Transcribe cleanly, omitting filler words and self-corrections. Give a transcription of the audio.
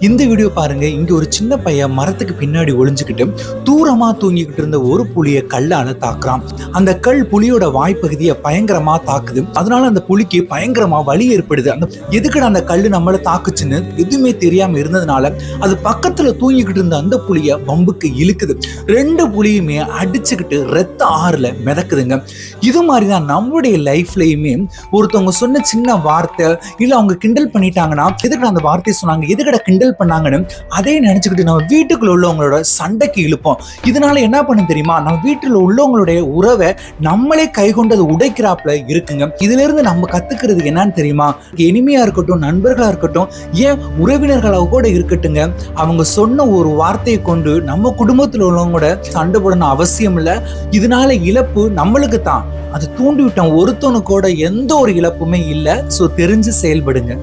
இந்த வீடியோ பாருங்க. இங்க ஒரு சின்ன பையன் மரத்துக்கு பின்னாடி ஒளிஞ்சுக்கிட்டு தூரமா தூங்கிக்கிட்டு இருந்த ஒரு புலியை கல்லால தாக்குறான். அந்த கல் புலியோட வாய்ப்பகுதியை பயங்கரமா தாக்குது. அதனால அந்த புலிக்கு பயங்கரமா வலி ஏற்படுது. எதுக்குடா அந்த கல்லு நம்மள தாக்குச்சுன்னு எதுவுமே தெரியாம இருந்ததுனால அது பக்கத்துல தூங்கிக்கிட்டு இருந்த அந்த புலிய வம்புக்கு இழுக்குது. ரெண்டு புலியுமே அடிச்சுக்கிட்டு ரத்த ஆறுல மிதக்குதுங்க. இது மாதிரிதான் நம்மளுடைய லைஃப்லயுமே ஒருத்தவங்க சொன்ன சின்ன வார்த்தை இல்ல அவங்க கிண்டல் பண்ணிட்டாங்கன்னா எதுக்கு அந்த வார்த்தையை சொன்னாங்க, எதுக்கட கிண்டல் பண்ணாங்கன்னு அதே நினைச்சுக்கிட்டு நம்ம வீட்டுக்குள்ள உள்ளவங்களோட சண்டைக்கு இழுப்போம். இதனால என்ன பண்ண தெரியுமா, நம்ம வீட்டுல உள்ளவங்களுடைய உறவை நம்மளே கைகொண்டது உடைக்கிறாப்புல இருக்குங்க. இதுல இருந்து நம்ம கத்துக்கிறது என்னன்னு தெரியுமா, இனிமையா இருக்கட்டும், நண்பர்களா இருக்கட்டும், ஏன் உறவினர்களாக கூட இருக்கட்டுங்க, அவங்க சொன்ன ஒரு வார்த்தையை கொண்டு நம்ம குடும்பத்தில் உள்ளவங்களோட சண்டை போடணும் அவசியம் இல்லை. இதனால இழப்பு நம்மளுக்கு தான். அது தூண்டி விட்ட ஒருத்தனுக்கோட எந்த ஒரு இழப்புமே இல்லை. ஸோ தெரிஞ்சு செயல்படுங்க.